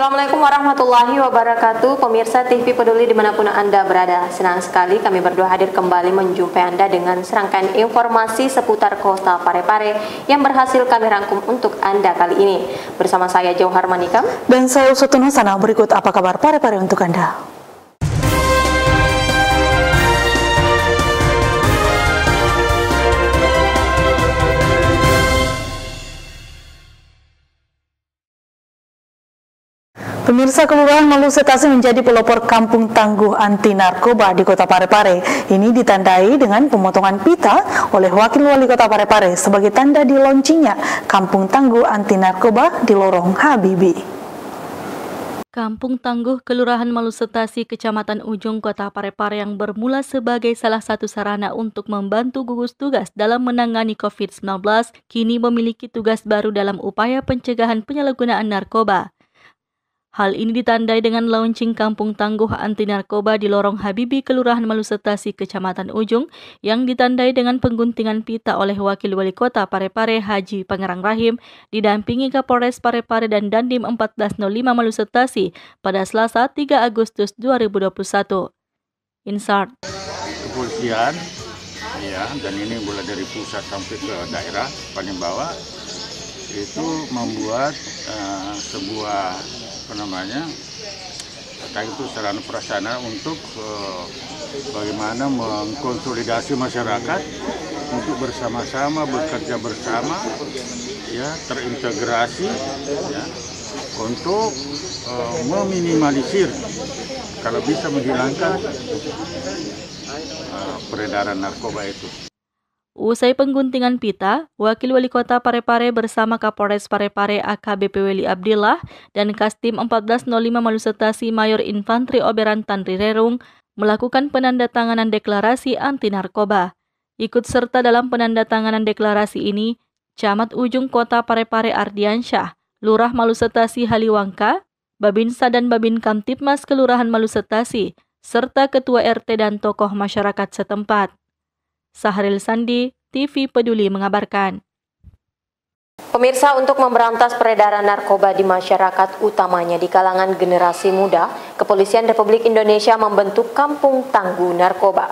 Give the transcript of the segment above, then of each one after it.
Assalamualaikum warahmatullahi wabarakatuh. Pemirsa TV Peduli dimanapun Anda berada, senang sekali kami berdua hadir kembali menjumpai Anda dengan serangkaian informasi seputar Kota Parepare yang berhasil kami rangkum untuk Anda kali ini. Bersama saya Jauhar Manikam dan saya Usutun Husana. Berikut apa kabar Parepare untuk Anda. Pemirsa, Kelurahan Malu Setasi menjadi pelopor kampung tangguh anti narkoba di Kota Parepare. Ini ditandai dengan pemotongan pita oleh Wakil Wali Kota Parepare sebagai tanda di launchingnya kampung tangguh anti narkoba di Lorong Habibie. Kampung Tangguh Kelurahan Malu Setasi, Kecamatan Ujung, Kota Parepare yang bermula sebagai salah satu sarana untuk membantu gugus tugas dalam menangani COVID-19, kini memiliki tugas baru dalam upaya pencegahan penyalahgunaan narkoba. Hal ini ditandai dengan launching Kampung Tangguh Anti Narkoba di Lorong Habibie, Kelurahan Malu Setasi, Kecamatan Ujung, yang ditandai dengan pengguntingan pita oleh Wakil Wali Kota Parepare Haji Pangerang Rahim, didampingi Kapolres Parepare dan Dandim 1405 Malu Setasi pada Selasa 3 Agustus 2021. Insert. Kepolisian, ya, dan ini mulai dari pusat sampai ke daerah paling bawah, itu membuat sebuah entah itu sarana prasarana untuk bagaimana mengkonsolidasi masyarakat untuk bersama-sama bekerja bersama, ya, terintegrasi, ya, untuk meminimalisir, kalau bisa menghilangkan peredaran narkoba itu. Usai pengguntingan pita, Wakil Wali Kota Parepare bersama Kapolres Parepare AKBP Weli Abdillah dan Kastim 1405 Malu Setasi Mayor Infantri Oberan Tanri Rerung melakukan penandatanganan deklarasi anti narkoba. Ikut serta dalam penandatanganan deklarasi ini, Camat Ujung Kota Parepare Ardiansyah, Lurah Malu Setasi Haliwangka, Babinsa dan Babin Kamtipmas Kelurahan Malu Setasi, serta Ketua RT dan tokoh masyarakat setempat. Sahril Sandi, TV Peduli mengabarkan. Pemirsa, untuk memberantas peredaran narkoba di masyarakat, utamanya di kalangan generasi muda, Kepolisian Republik Indonesia membentuk Kampung Tangguh Narkoba.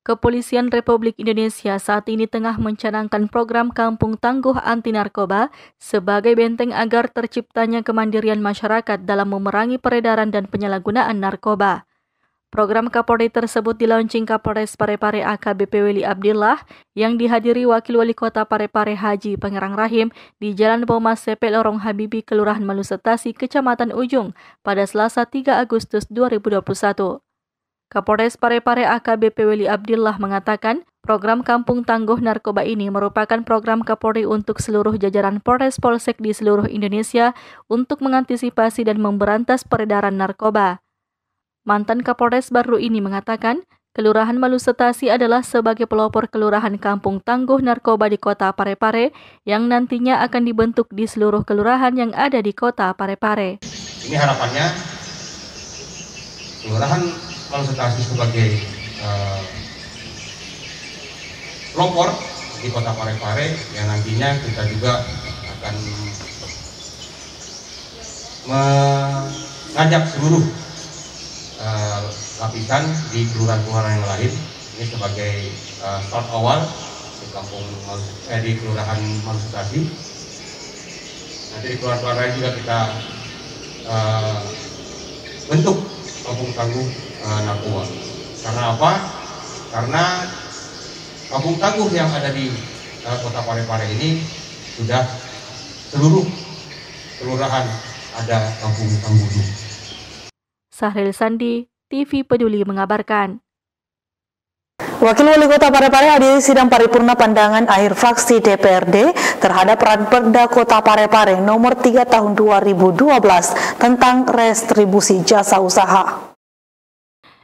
Kepolisian Republik Indonesia saat ini tengah mencanangkan program Kampung Tangguh Anti Narkoba sebagai benteng agar terciptanya kemandirian masyarakat dalam memerangi peredaran dan penyalahgunaan narkoba. Program Kapolri tersebut dilaunching Kapolres Parepare AKBP Weli Abdillah yang dihadiri Wakil Wali Kota Parepare Haji Pangerang Rahim di Jalan Pomas CP Lorong Habibie, Kelurahan Malu Setasi, Kecamatan Ujung pada Selasa 3 Agustus 2021. Kapolres Parepare AKBP Weli Abdillah mengatakan, program Kampung Tangguh Narkoba ini merupakan program Kapolri untuk seluruh jajaran Polres Polsek di seluruh Indonesia untuk mengantisipasi dan memberantas peredaran narkoba. Mantan Kapolres baru ini mengatakan, Kelurahan Malu Setasi adalah sebagai pelopor Kelurahan Kampung Tangguh Narkoba di Kota Parepare yang nantinya akan dibentuk di seluruh kelurahan yang ada di Kota Parepare. Ini harapannya Kelurahan Malu Setasi sebagai pelopor di Kota Parepare yang nantinya kita juga akan mengajak seluruh lapisan di kelurahan-kelurahan yang lain. Ini sebagai start awal di Kelurahan Malu Setasi. Nanti di kelurahan lain juga kita bentuk Kampung Tangguh Narkoba. Karena apa? Karena Kampung Tangguh yang ada di Kota Parepare ini sudah seluruh kelurahan ada Kampung Tangguh. Sahril Sandi, TV Peduli mengabarkan. Wakil Wali Kota Parepare hadiri sidang paripurna pandangan akhir fraksi DPRD terhadap Ranperda Kota Parepare nomor 3 tahun 2012 tentang restribusi jasa usaha.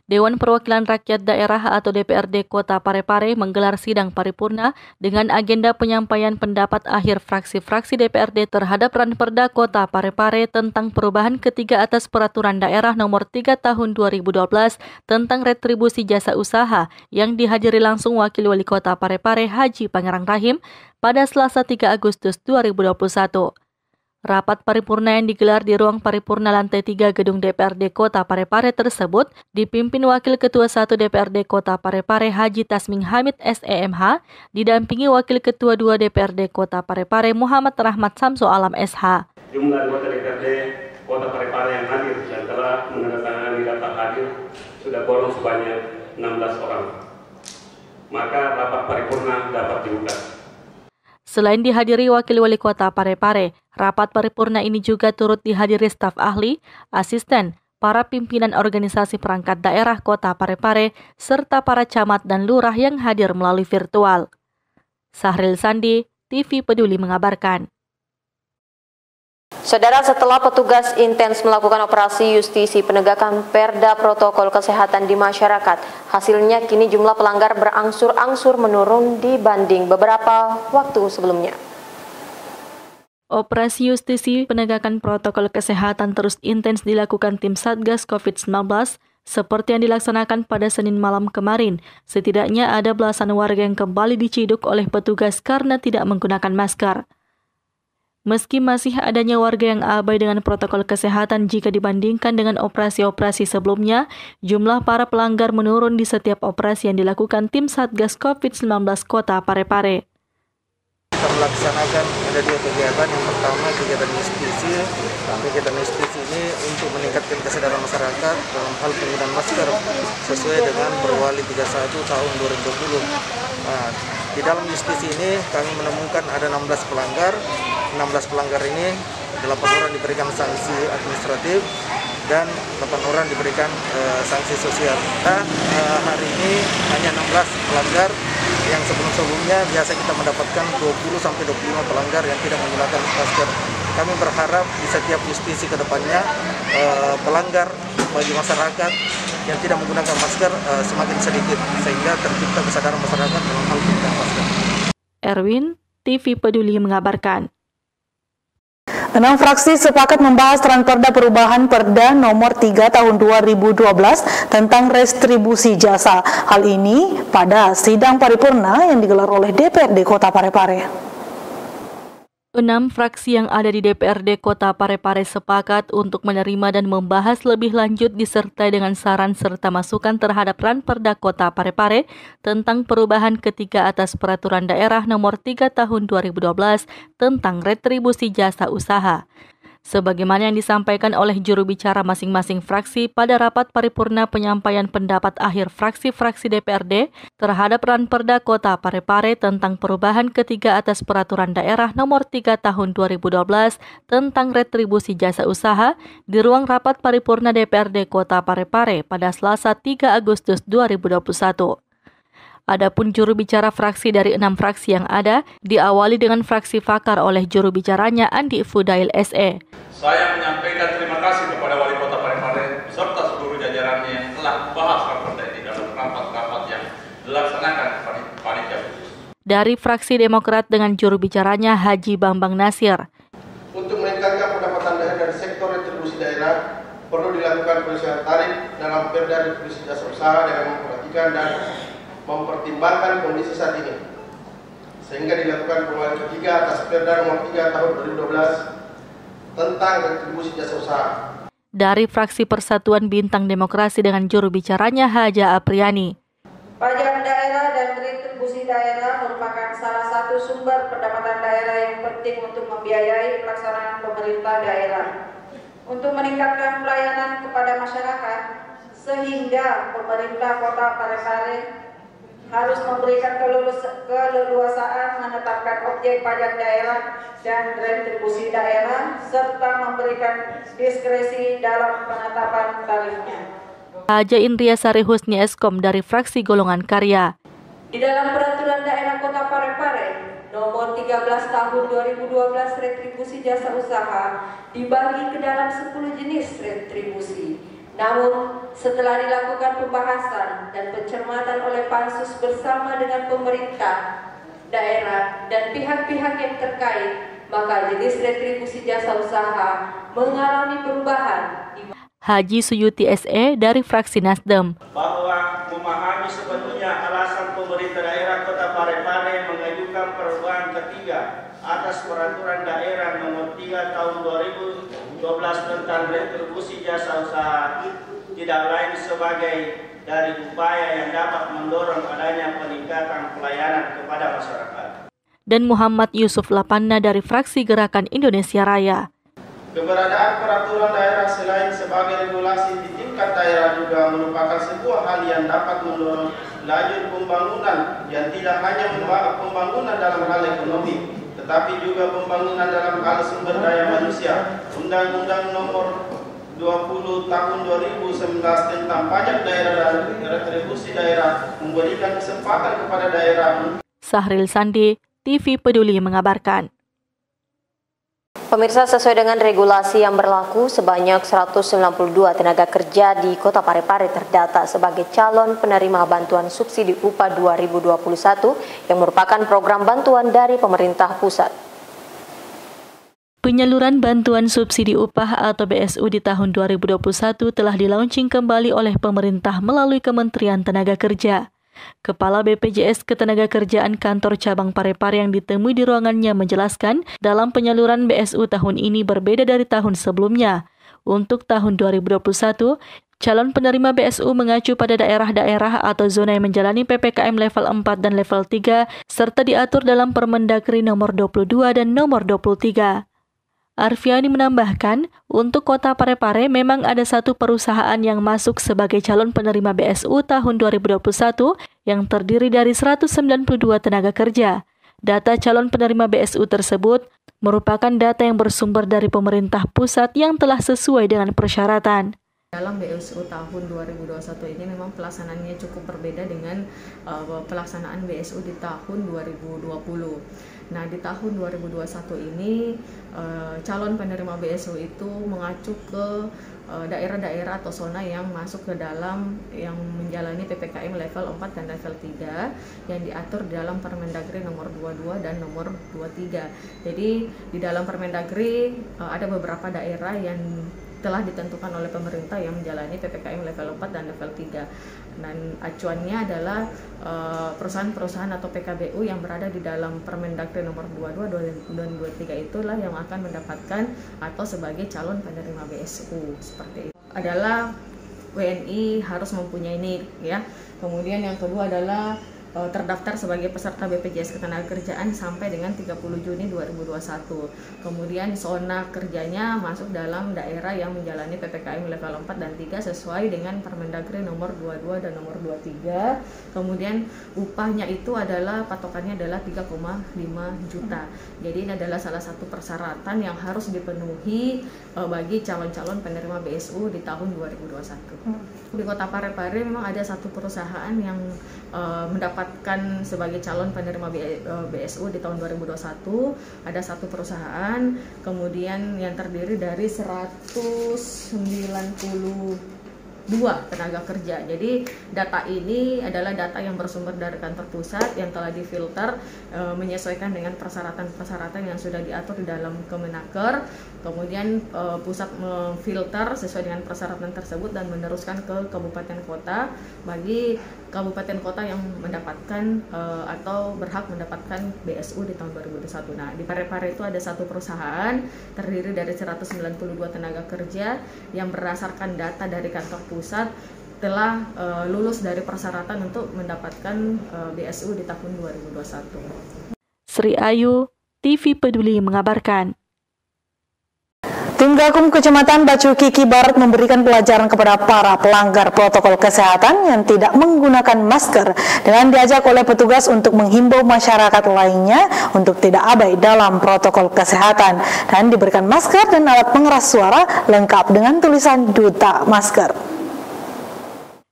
Dewan Perwakilan Rakyat Daerah atau DPRD Kota Parepare menggelar sidang paripurna dengan agenda penyampaian pendapat akhir fraksi-fraksi DPRD terhadap Ranperda Kota Parepare tentang perubahan ketiga atas Peraturan Daerah Nomor 3 Tahun 2012 tentang retribusi jasa usaha yang dihadiri langsung Wakil Wali Kota Parepare Haji Pangerang Rahim pada Selasa 3 Agustus 2021. Rapat paripurna yang digelar di ruang paripurna lantai 3 Gedung DPRD Kota Parepare tersebut dipimpin Wakil Ketua 1 DPRD Kota Parepare Haji Tasming Hamid SEMH, didampingi Wakil Ketua 2 DPRD Kota Parepare Muhammad Rahmat Samso Alam SH. Jumlah anggota DPRD Kota Parepare yang hadir dan telah menandatangani daftar hadir sudah quorum sebanyak 16 orang. Maka rapat paripurna dapat dibuka. Selain dihadiri Wakil Wali Kota Parepare, rapat paripurna ini juga turut dihadiri staf ahli, asisten, para pimpinan organisasi perangkat daerah Kota Parepare, serta para camat dan lurah yang hadir melalui virtual. Sahril Sandi, TV Peduli mengabarkan. Saudara, setelah petugas intens melakukan operasi justisi penegakan perda protokol kesehatan di masyarakat, hasilnya kini jumlah pelanggar berangsur-angsur menurun dibanding beberapa waktu sebelumnya. Operasi justisi penegakan protokol kesehatan terus intens dilakukan tim Satgas COVID-19 seperti yang dilaksanakan pada Senin malam kemarin. Setidaknya ada belasan warga yang kembali diciduk oleh petugas karena tidak menggunakan masker. Meski masih adanya warga yang abai dengan protokol kesehatan jika dibandingkan dengan operasi-operasi sebelumnya, jumlah para pelanggar menurun di setiap operasi yang dilakukan tim Satgas COVID-19 Kota Parepare. Kita melaksanakan ada 2 kegiatan. Yang pertama kegiatan justisi. Kegiatan justisi ini untuk meningkatkan kesadaran masyarakat dalam hal penggunaan masker sesuai dengan Perwali 31 tahun 2020. Nah, di dalam justisi ini kami menemukan ada 16 pelanggar. 16 pelanggar ini 8 orang diberikan sanksi administratif dan 8 orang diberikan sanksi sosial. Nah, hari ini hanya 16 pelanggar yang sebelum-sebelumnya biasa kita mendapatkan 20-25 pelanggar yang tidak menggunakan masker. Kami berharap di setiap justisi ke depannya pelanggar bagi masyarakat yang tidak menggunakan masker semakin sedikit sehingga tercipta kesadaran masyarakat dalam hal penggunaan masker. Erwin, TV Peduli mengabarkan. 6 fraksi sepakat membahas Ranperda Perubahan Perda nomor 3 tahun 2012 tentang restribusi jasa. Hal ini pada sidang paripurna yang digelar oleh DPRD Kota Parepare. 6 fraksi yang ada di DPRD Kota Parepare sepakat untuk menerima dan membahas lebih lanjut disertai dengan saran serta masukan terhadap Ranperda Kota Parepare tentang perubahan ketiga atas Peraturan Daerah Nomor 3 Tahun 2012 tentang retribusi jasa usaha. Sebagaimana yang disampaikan oleh juru bicara masing-masing fraksi pada rapat paripurna penyampaian pendapat akhir fraksi-fraksi DPRD terhadap Ranperda Kota Parepare tentang perubahan ketiga atas Peraturan Daerah Nomor 3 Tahun 2012 tentang retribusi jasa usaha di ruang rapat paripurna DPRD Kota Parepare pada Selasa 3 Agustus 2021. Adapun juru bicara fraksi dari 6 fraksi yang ada diawali dengan fraksi Fakar oleh juru bicaranya Andi Fudail SE. Saya menyampaikan terima kasih kepada Wali Kota Parepare serta seluruh jajarannya yang telah membahas Ranperda ini dalam rapat-rapat yang dilaksanakan panitia khusus. Dari fraksi Demokrat dengan juru bicaranya Haji Bambang Nasir. Untuk meningkatkan pendapatan daerah dari sektor retribusi daerah, perlu dilakukan penyelesaian tarif dalam perda retribusi jasa usaha dengan memperhatikan dan mempertimbangkan kondisi saat ini, sehingga dilakukan perubahan ketiga atas Perda Nomor 3 Tahun 2012 tentang retribusi jasa usaha. Dari fraksi Persatuan Bintang Demokrasi dengan juru bicaranya Haja Apriani. Pajak daerah dan retribusi daerah merupakan salah satu sumber pendapatan daerah yang penting untuk membiayai pelaksanaan pemerintah daerah. Untuk meningkatkan pelayanan kepada masyarakat, sehingga pemerintah Kota Parepare harus memberikan keleluasaan menetapkan objek pajak daerah dan retribusi daerah serta memberikan diskresi dalam penetapan tarifnya. Haja Indria Sari Husni Eskom dari fraksi Golongan Karya. Di dalam Peraturan Daerah Kota Parepare Nomor 13 Tahun 2012 retribusi jasa usaha dibagi ke dalam 10 jenis retribusi. Namun, setelah dilakukan pembahasan dan pencermatan oleh Pansus bersama dengan pemerintah, daerah, dan pihak-pihak yang terkait, maka jenis retribusi jasa usaha mengalami perubahan. Haji Suyuti SE dari fraksi Nasdem. Bahwa memahami sebetulnya alasan pemerintah daerah Kota Parepare mengajukan perubahan ketiga atas Peraturan Daerah Nomor 3 Tahun sepakati tidak lain sebagai dari upaya yang dapat mendorong adanya peningkatan pelayanan kepada masyarakat. Dan Muhammad Yusuf Lapanna dari fraksi Gerakan Indonesia Raya. Keberadaan peraturan daerah selain sebagai regulasi di tingkat daerah juga merupakan sebuah hal yang dapat mendorong laju pembangunan yang tidak hanya pembangunan dalam hal ekonomi, tetapi juga pembangunan dalam hal sumber daya manusia. Undang-Undang Nomor 20 Tahun 2019 tentang pajak daerah dan retribusi daerah memberikan kesempatan kepada daerah. Sahril Sandi, TV Peduli mengabarkan. Pemirsa, sesuai dengan regulasi yang berlaku, sebanyak 192 tenaga kerja di Kota Parepare terdata sebagai calon penerima bantuan subsidi upah 2021 yang merupakan program bantuan dari pemerintah pusat. Penyaluran bantuan subsidi upah atau BSU di tahun 2021 telah dilaunching kembali oleh pemerintah melalui Kementerian Tenaga Kerja. Kepala BPJS Ketenagakerjaan Kantor Cabang Parepare yang ditemui di ruangannya menjelaskan, dalam penyaluran BSU tahun ini berbeda dari tahun sebelumnya. Untuk tahun 2021, calon penerima BSU mengacu pada daerah-daerah atau zona yang menjalani PPKM level 4 dan level 3, serta diatur dalam Permendagri nomor 22 dan nomor 23. Arfiani menambahkan, untuk Kota Parepare memang ada satu perusahaan yang masuk sebagai calon penerima BSU tahun 2021 yang terdiri dari 192 tenaga kerja. Data calon penerima BSU tersebut merupakan data yang bersumber dari pemerintah pusat yang telah sesuai dengan persyaratan. Dalam BSU tahun 2021 ini memang pelaksanaannya cukup berbeda dengan pelaksanaan BSU di tahun 2020. Nah, di tahun 2021 ini calon penerima BSU itu mengacu ke daerah-daerah atau zona yang masuk ke dalam yang menjalani PPKM level 4 dan level 3 yang diatur dalam Permendagri nomor 22 dan nomor 23. Jadi di dalam Permendagri ada beberapa daerah yang telah ditentukan oleh pemerintah yang menjalani PPKM level 4 dan level 3. Dan acuannya adalah perusahaan-perusahaan atau PKBU yang berada di dalam Permendagri nomor 22 dan 23 itulah yang akan mendapatkan atau sebagai calon penerima BSU. Seperti itu. Adalah WNI harus mempunyai NIK ya. Kemudian yang kedua adalah terdaftar sebagai peserta BPJS Ketenagakerjaan sampai dengan 30 Juni 2021. Kemudian zona kerjanya masuk dalam daerah yang menjalani PPKM level 4 dan 3 sesuai dengan Permendagri nomor 22 dan nomor 23. Kemudian upahnya itu adalah patokannya adalah 3,5 juta. Jadi ini adalah salah satu persyaratan yang harus dipenuhi bagi calon-calon penerima BSU di tahun 2021. Di Kota Parepare memang ada satu perusahaan yang mendapatkan sebagai calon penerima BSU di tahun 2021. Ada satu perusahaan, kemudian yang terdiri dari 192 tenaga kerja. Jadi data ini adalah data yang bersumber dari kantor pusat yang telah difilter menyesuaikan dengan persyaratan-persyaratan yang sudah diatur di dalam Kemenaker. Kemudian pusat memfilter sesuai dengan persyaratan tersebut dan meneruskan ke kabupaten kota bagi kabupaten kota yang mendapatkan atau berhak mendapatkan BSU di tahun 2021. Nah, di Parepare itu ada satu perusahaan terdiri dari 192 tenaga kerja yang berdasarkan data dari kantor pusat telah lulus dari persyaratan untuk mendapatkan BSU di tahun 2021. Sri Ayu, TV Peduli mengabarkan. Tim Gakum Kecamatan Bacu Kiki Barat memberikan pelajaran kepada para pelanggar protokol kesehatan yang tidak menggunakan masker dengan diajak oleh petugas untuk menghimbau masyarakat lainnya untuk tidak abai dalam protokol kesehatan dan diberikan masker dan alat pengeras suara lengkap dengan tulisan Duta Masker.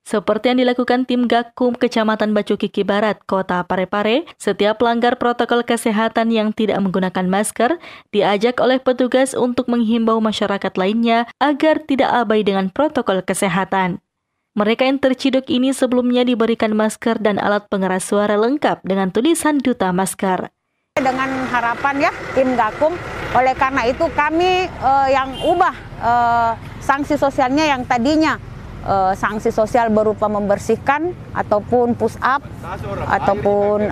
Seperti yang dilakukan tim Gakum Kecamatan Bacu Kiki Barat, Kota Parepare, setiap pelanggar protokol kesehatan yang tidak menggunakan masker diajak oleh petugas untuk menghimbau masyarakat lainnya agar tidak abai dengan protokol kesehatan. Mereka yang terciduk ini sebelumnya diberikan masker dan alat pengeras suara lengkap dengan tulisan Duta Masker. Dengan harapan ya tim Gakum, oleh karena itu kami yang ubah sanksi sosialnya yang tadinya sanksi sosial berupa membersihkan ataupun push up ataupun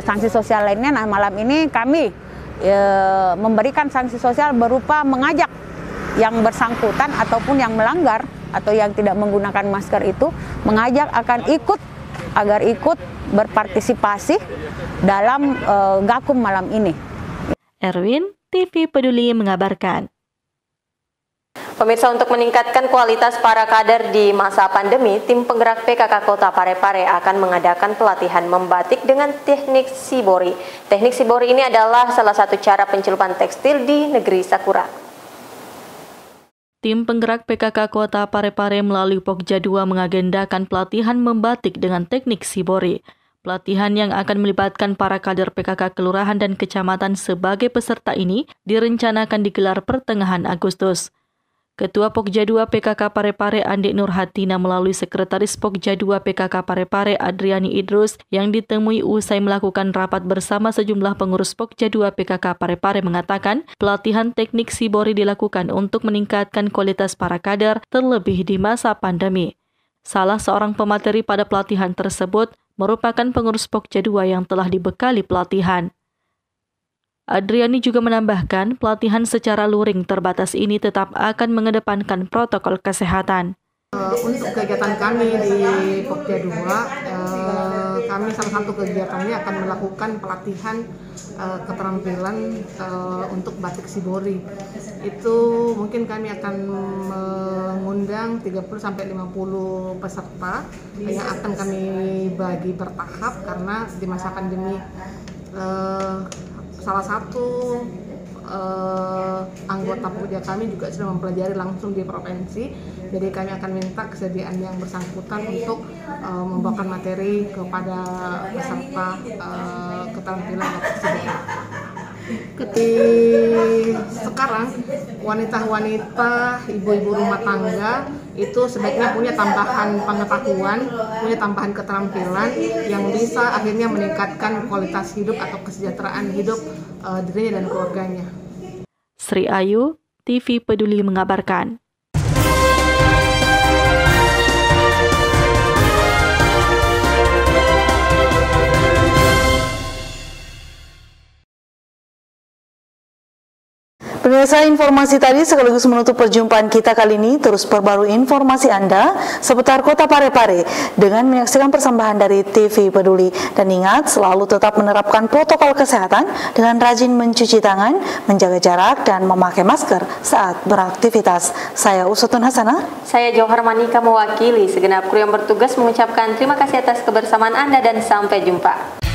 sanksi sosial lainnya. Nah, malam ini kami memberikan sanksi sosial berupa mengajak yang bersangkutan ataupun yang melanggar atau yang tidak menggunakan masker itu, mengajak agar ikut berpartisipasi dalam Gakum malam ini. Erwin, TV Peduli mengabarkan. Pemirsa, untuk meningkatkan kualitas para kader di masa pandemi, tim penggerak PKK Kota Parepare akan mengadakan pelatihan membatik dengan teknik shibori. Teknik shibori ini adalah salah satu cara pencelupan tekstil di negeri Sakura. Tim penggerak PKK Kota Parepare melalui Pokja 2 mengagendakan pelatihan membatik dengan teknik shibori. Pelatihan yang akan melibatkan para kader PKK Kelurahan dan Kecamatan sebagai peserta ini direncanakan digelar pertengahan Agustus. Ketua Pokja 2 PKK Parepare Andi Nurhatina melalui Sekretaris Pokja 2 PKK Parepare Adriani Idrus yang ditemui usai melakukan rapat bersama sejumlah pengurus Pokja 2 PKK Parepare mengatakan pelatihan teknik shibori dilakukan untuk meningkatkan kualitas para kader terlebih di masa pandemi. Salah seorang pemateri pada pelatihan tersebut merupakan pengurus Pokja 2 yang telah dibekali pelatihan. Adriani juga menambahkan pelatihan secara luring terbatas ini tetap akan mengedepankan protokol kesehatan. Untuk kegiatan kami di Pokja 2, kami salah satu kegiatannya akan melakukan pelatihan keterampilan untuk batik shibori. Itu mungkin kami akan mengundang 30-50 peserta yang akan kami bagi bertahap karena di masa pandemi salah satu anggota Pokja kami juga sudah mempelajari langsung di provinsi, jadi kami akan minta kesediaan yang bersangkutan untuk membawakan materi kepada peserta keterampilan batik shibori. Sekarang wanita-wanita, ibu-ibu rumah tangga itu sebaiknya punya tambahan pengetahuan, punya tambahan keterampilan yang bisa akhirnya meningkatkan kualitas hidup atau kesejahteraan hidup dirinya dan keluarganya. Sri Ayu, TV Peduli mengabarkan. Pemirsa, informasi tadi sekaligus menutup perjumpaan kita kali ini. Terus perbarui informasi Anda seputar Kota Parepare dengan menyaksikan persembahan dari TV Peduli. Dan ingat, selalu tetap menerapkan protokol kesehatan dengan rajin mencuci tangan, menjaga jarak, dan memakai masker saat beraktivitas. Saya Usutun Hasanah. Saya Johar Manika mewakili segenap kru yang bertugas mengucapkan terima kasih atas kebersamaan Anda dan sampai jumpa.